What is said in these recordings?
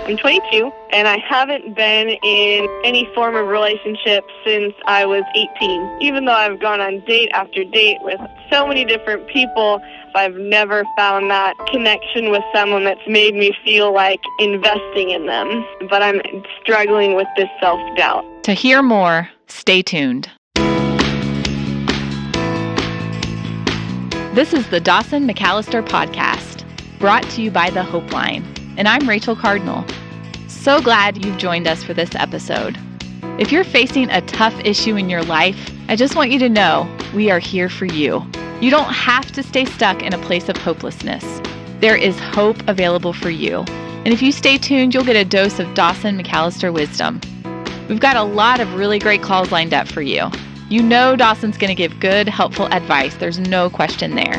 I'm 22, and I haven't been in any form of relationship since I was 18. Even though I've gone on date after date with so many different people, I've never found that connection with someone that's made me feel like investing in them. But I'm struggling with this self-doubt. To hear more, stay tuned. This is the Dawson McAllister Podcast, brought to you by the Hope Line. And I'm Rachel Cardinal. So glad you've joined us for this episode. If you're facing a tough issue in your life, I just want you to know we are here for you. You don't have to stay stuck in a place of hopelessness. There is hope available for you. And if you stay tuned, you'll get a dose of Dawson McAllister wisdom. We've got a lot of really great calls lined up for you. You know Dawson's going to give good, helpful advice. There's no question there.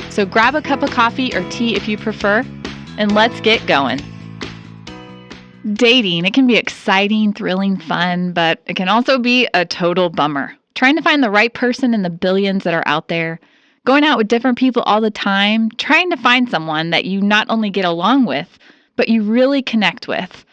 So grab a cup of coffee or tea if you prefer, and let's get going. Dating, it can be exciting, thrilling, fun, but it can also be a total bummer. Trying to find the right person in the billions that are out there, going out with different people all the time, trying to find someone that you not only get along with, but you really connect with.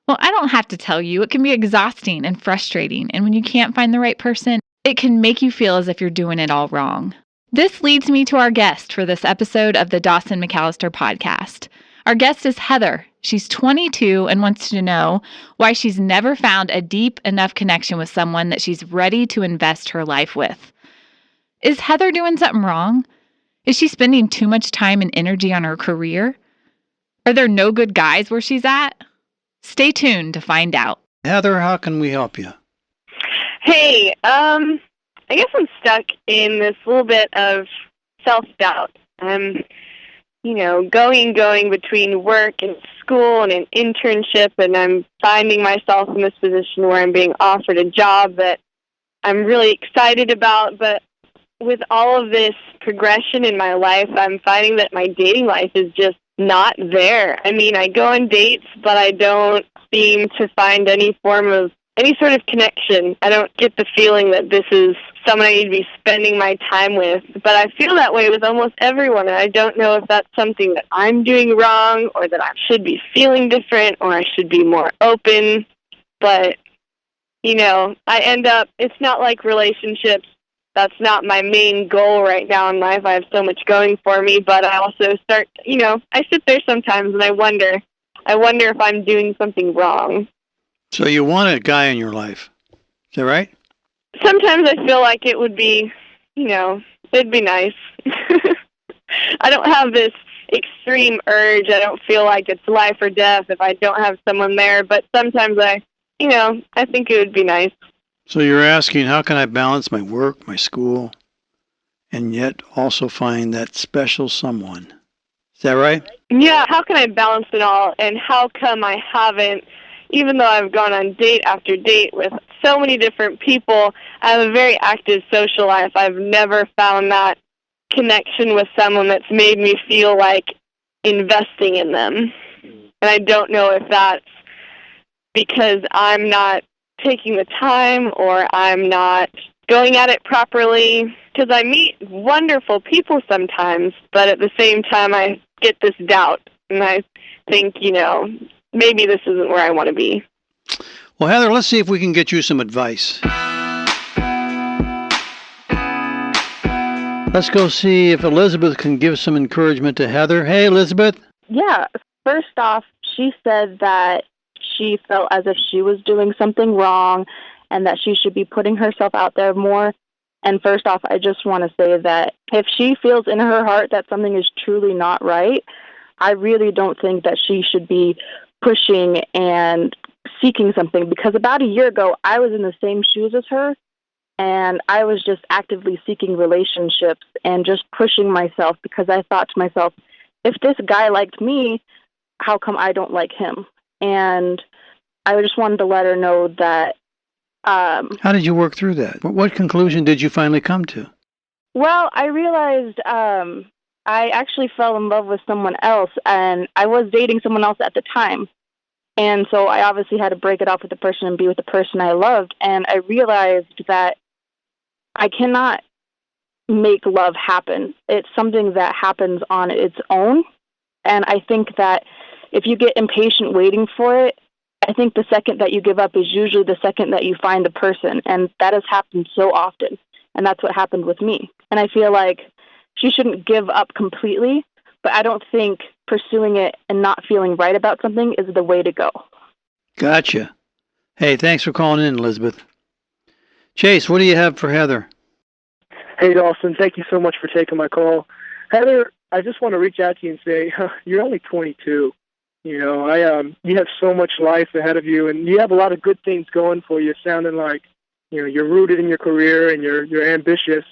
Well, I don't have to tell you, it can be exhausting and frustrating, and when you can't find the right person, it can make you feel as if you're doing it all wrong. This leads me to our guest for this episode of the Dawson McAllister Podcast. Our guest is Heather. She's 22 and wants to know why she's never found a deep enough connection with someone that she's ready to invest her life with. Is Heather doing something wrong? Is she spending too much time and energy on her career? Are there no good guys where she's at? Stay tuned to find out. Heather, how can we help you? Hey, I guess I'm stuck in this little bit of self-doubt. I'm, going between work and school and an internship, and I'm finding myself in this position where I'm being offered a job that I'm really excited about, but with all of this progression in my life, I'm finding that my dating life is just not there. I mean, I go on dates, but I don't seem to find any sort of connection. I don't get the feeling that this is someone I need to be spending my time with. But I feel that way with almost everyone, and I don't know if that's something that I'm doing wrong or that I should be feeling different or I should be more open. But, I end up, it's not like relationships. That's not my main goal right now in life. I have so much going for me, but I also start, I sit there sometimes and I wonder if I'm doing something wrong. So you want a guy in your life, is that right? Sometimes I feel like it would be, it'd be nice. I don't have this extreme urge. I don't feel like it's life or death if I don't have someone there, but sometimes I think it would be nice. So you're asking, how can I balance my work, my school, and yet also find that special someone? Is that right? Yeah, how can I balance it all, and how come I haven't, even though I've gone on date after date with so many different people, I have a very active social life. I've never found that connection with someone that's made me feel like investing in them. And I don't know if that's because I'm not taking the time or I'm not going at it properly, because I meet wonderful people sometimes, but at the same time I get this doubt, and I think, maybe this isn't where I want to be. Well, Heather, let's see if we can get you some advice. Let's go see if Elizabeth can give some encouragement to Heather. Hey, Elizabeth. Yeah. First off, she said that she felt as if she was doing something wrong and that she should be putting herself out there more. And first off, I just want to say that if she feels in her heart that something is truly not right, I really don't think that she should be pushing and seeking something, because about a year ago, I was in the same shoes as her, and I was just actively seeking relationships and just pushing myself, because I thought to myself, if this guy liked me, how come I don't like him? And I just wanted to let her know that. How did you work through that? What conclusion did you finally come to? Well, I realized I actually fell in love with someone else, and I was dating someone else at the time. And so I obviously had to break it off with the person and be with the person I loved. And I realized that I cannot make love happen. It's something that happens on its own. And I think that if you get impatient waiting for it, I think the second that you give up is usually the second that you find the person. And that has happened so often. And that's what happened with me. And I feel like she shouldn't give up completely, but I don't think pursuing it and not feeling right about something is the way to go. Gotcha. Hey, thanks for calling in, Elizabeth. Chase, what do you have for Heather? Hey, Dawson, thank you so much for taking my call. Heather, I just want to reach out to you and say, you're only 22. You know, you have so much life ahead of you, and you have a lot of good things going for you, sounding like, you know, you're rooted in your career and you're ambitious,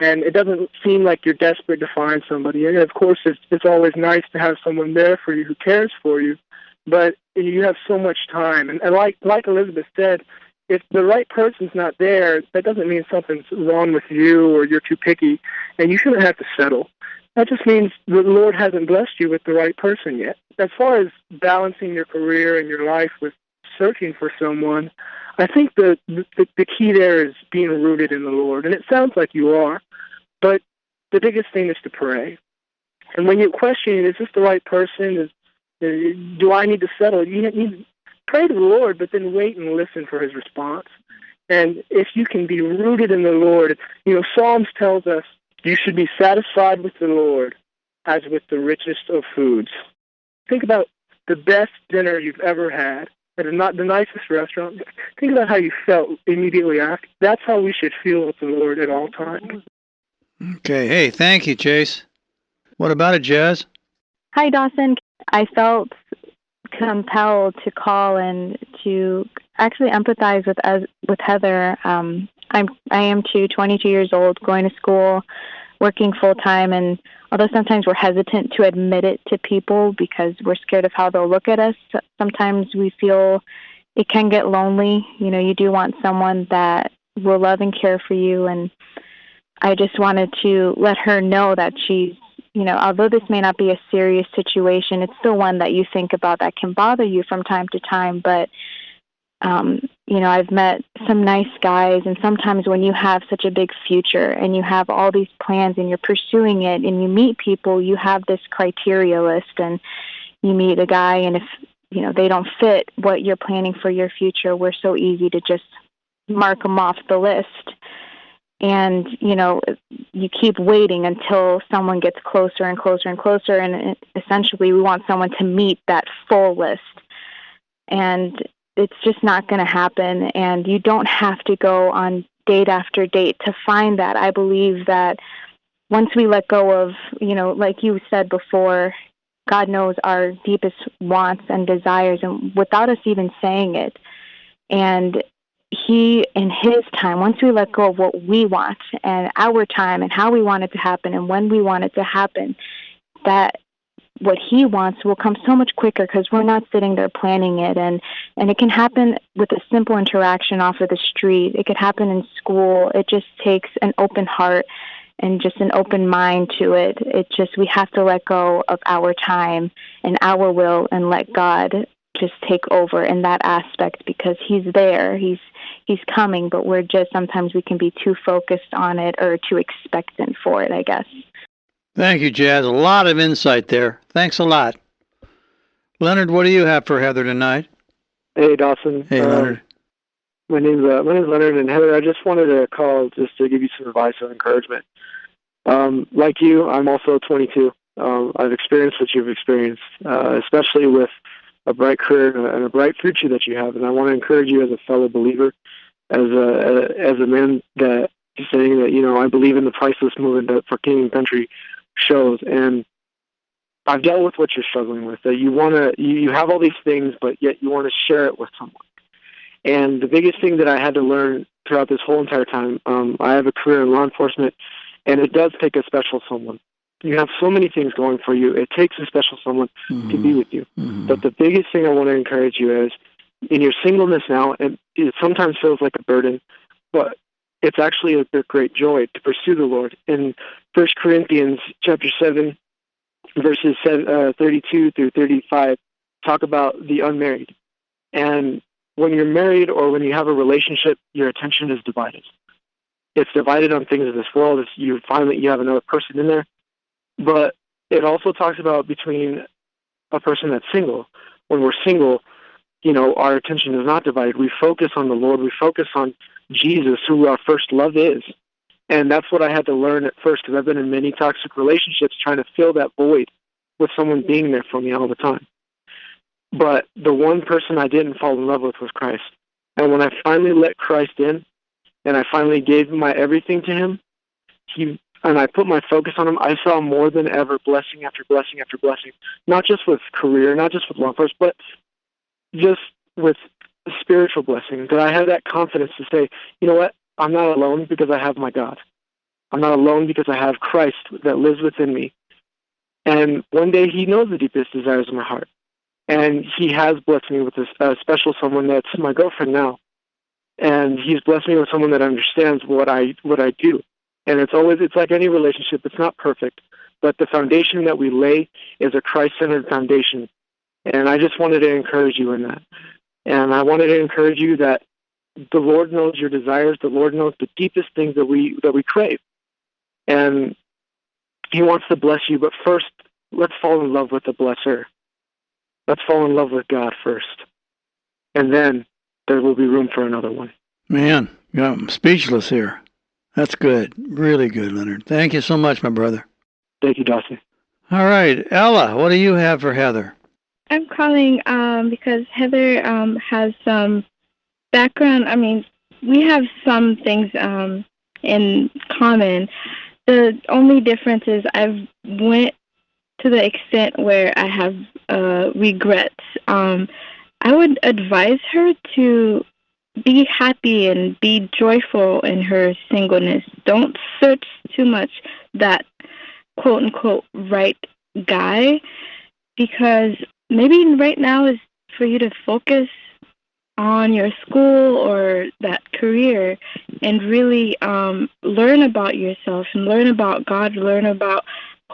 and it doesn't seem like you're desperate to find somebody. And, of course, it's always nice to have someone there for you who cares for you, but you have so much time. And like Elizabeth said, if the right person's not there, that doesn't mean something's wrong with you or you're too picky, and you shouldn't have to settle. That just means the Lord hasn't blessed you with the right person yet. As far as balancing your career and your life with searching for someone, I think the key there is being rooted in the Lord. And it sounds like you are, but the biggest thing is to pray. And when you're questioning, is this the right person? Do I need to settle? You need to pray to the Lord, but then wait and listen for his response. And if you can be rooted in the Lord, you know, Psalms tells us, you should be satisfied with the Lord as with the richest of foods. Think about the best dinner you've ever had at not the nicest restaurant. Think about how you felt immediately after. That's how we should feel with the Lord at all times. Okay. Hey, thank you, Chase. What about it, Jazz? Hi, Dawson. I felt compelled to call and to actually empathize with Heather. I am too, 22 years old, going to school, working full time, and although sometimes we're hesitant to admit it to people because we're scared of how they'll look at us, sometimes we feel it can get lonely. You know, you do want someone that will love and care for you, and I just wanted to let her know that she's, you know, although this may not be a serious situation, it's still one that you think about that can bother you from time to time, but you know, I've met some nice guys, and sometimes when you have such a big future and you have all these plans and you're pursuing it and you meet people, you have this criteria list, and you meet a guy, and if, you know, they don't fit what you're planning for your future, we're so easy to just mark them off the list. And, you know, you keep waiting until someone gets closer and closer and closer, and essentially we want someone to meet that full list. And it's just not going to happen, and you don't have to go on date after date to find that. I believe that once we let go of, you know, like you said before, God knows our deepest wants and desires, and without us even saying it. And he, in his time, once we let go of what we want and our time and how we want it to happen and when we want it to happen, that what he wants will come so much quicker because we're not sitting there planning it. And it can happen with a simple interaction off of the street. It could happen in school. It just takes an open heart and just an open mind to it. It just, we have to let go of our time and our will and let God just take over in that aspect, because he's there. He's coming, but we're just, sometimes we can be too focused on it or too expectant for it, I guess. Thank you, Jazz. A lot of insight there. Thanks a lot. Leonard, what do you have for Heather tonight? Hey, Dawson. Hey, Leonard. My name's Leonard, and Heather, I just wanted to call just to give you some advice and encouragement. Like you, I'm also 22. I've experienced what you've experienced, especially with a bright career and a bright future that you have. And I want to encourage you as a fellow believer, as a man that is saying that, you know, I believe in the priceless movement that for King and Country shows. And I've dealt with what you're struggling with, that you have all these things, but yet you want to share it with someone. And the biggest thing that I had to learn throughout this whole entire time, I have a career in law enforcement, and it does take a special someone. You have so many things going for you. It takes a special someone to be with you. But the biggest thing I want to encourage you is, in your singleness now, and it sometimes feels like a burden, but it's actually a great joy to pursue the Lord. In 1 Corinthians chapter 7, verses 32 through 35, talk about the unmarried. And when you're married or when you have a relationship, your attention is divided. It's divided on things of this world. You have another person in there. But it also talks about between a person that's single. When we're single, our attention is not divided. We focus on the Lord. We focus on Jesus, who our first love is. And that's what I had to learn at first, because I've been in many toxic relationships trying to fill that void with someone being there for me all the time. But the one person I didn't fall in love with was Christ. And when I finally let Christ in, and I finally gave my everything to him, and I put my focus on him, I saw more than ever blessing after blessing after blessing. Not just with career, not just with law enforcement, but just with spiritual blessing. That I had that confidence to say, you know what, I'm not alone because I have my God. I'm not alone because I have Christ that lives within me. And one day he knows the deepest desires of my heart. And he has blessed me with a special someone that's my girlfriend now. And he's blessed me with someone that understands what I do. And it's like any relationship. It's not perfect, but the foundation that we lay is a Christ-centered foundation. And I just wanted to encourage you in that. And I wanted to encourage you that the Lord knows your desires. The Lord knows the deepest things that we crave. And he wants to bless you. But first, let's fall in love with the blesser. Let's fall in love with God first. And then there will be room for another one. Man, I'm speechless here. That's good. Really good, Leonard. Thank you so much, my brother. Thank you, Dawson. All right. Ella, what do you have for Heather? I'm calling because Heather has some background. I mean, we have some things in common. The only difference is I've went to the extent where I have regrets. I would advise her to be happy and be joyful in her singleness. Don't search too much that quote-unquote right guy, because maybe right now is for you to focus on your school or that career and really learn about yourself and learn about God, learn about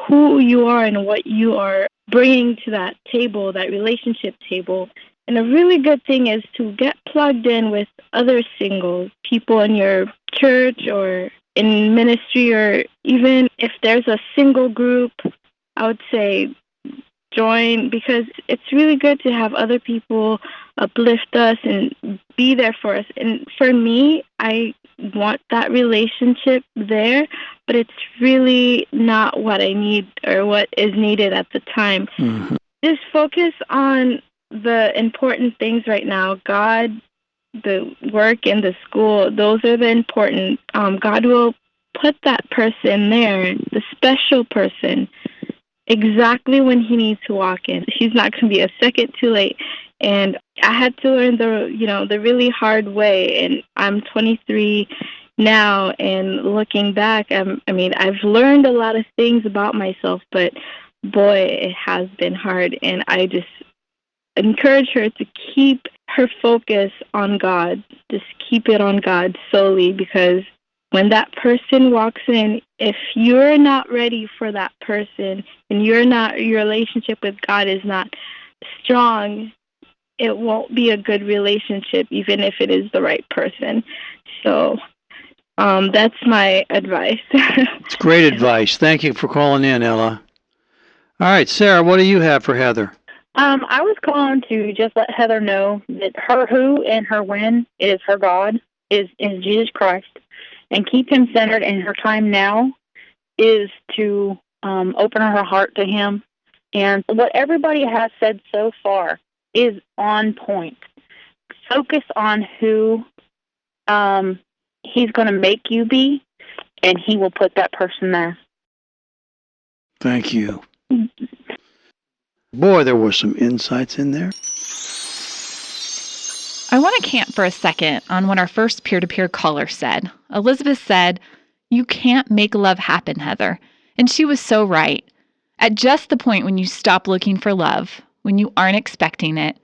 who you are and what you are bringing to that table, that relationship table. And a really good thing is to get plugged in with other singles, people in your church or in ministry, or even if there's a single group, I would say join, because it's really good to have other people uplift us and be there for us. And for me, I want that relationship there, but it's really not what I need or what is needed at the time. Mm-hmm. Just focus on the important things right now. God, the work, and the school, those are the important. God will put that person there, the special person, exactly when he needs to walk in. He's not going to be a second too late. And I had to learn the really hard way. And I'm 23 now, and looking back, I've learned a lot of things about myself, but boy, it has been hard. And I just encourage her to keep her focus on God. Just keep it on God solely, because when that person walks in, if you're not ready for that person and your relationship with God is not strong, it won't be a good relationship, even if it is the right person. So that's my advice. It's great advice. Thank you for calling in, Ella. All right, Sarah, what do you have for Heather? I was calling to just let Heather know that her who and her when is her God, is Jesus Christ, and keep him centered. And her time now is to open her heart to him. And what everybody has said so far is on point. Focus on who he's going to make you be, and he will put that person there. Thank you. Boy, there were some insights in there. I want to camp for a second on what our first peer-to-peer caller said. Elizabeth said, "You can't make love happen, Heather." And she was so right. At just the point when you stop looking for love, when you aren't expecting it,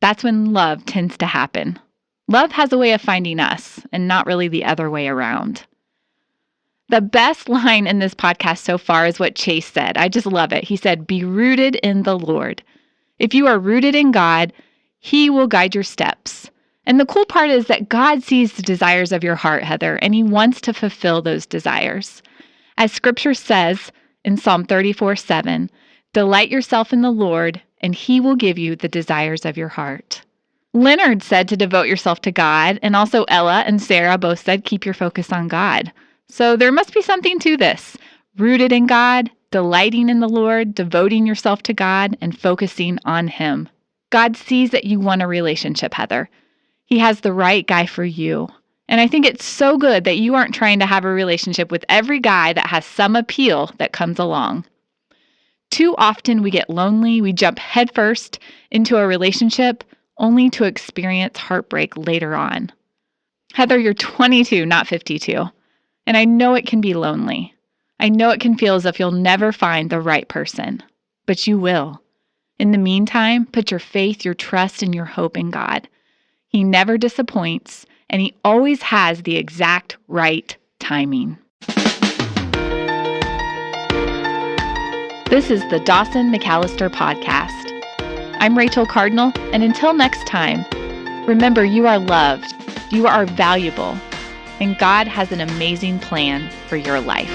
that's when love tends to happen. Love has a way of finding us, and not really the other way around. The best line in this podcast so far is what Chase said. I just love it. He said, "Be rooted in the Lord." If you are rooted in God, he will guide your steps. And the cool part is that God sees the desires of your heart, Heather, and he wants to fulfill those desires. As scripture says in Psalm 34:7, "Delight yourself in the Lord, and He will give you the desires of your heart. Leonard said to devote yourself to God, and also Ella and Sarah both said keep your focus on God. So there must be something to this. Rooted in God, delighting in the Lord, devoting yourself to God, and focusing on Him. God sees that you want a relationship, Heather. He has the right guy for you. And I think it's so good that you aren't trying to have a relationship with every guy that has some appeal that comes along. Too often we get lonely, we jump headfirst into a relationship only to experience heartbreak later on. Heather, you're 22, not 52. And I know it can be lonely. I know it can feel as if you'll never find the right person. But you will. In the meantime, put your faith, your trust, and your hope in God. He never disappoints, and He always has the exact right timing. This is the Dawson McAllister Podcast. I'm Rachel Cardinal, and until next time, remember you are loved, you are valuable, and God has an amazing plan for your life.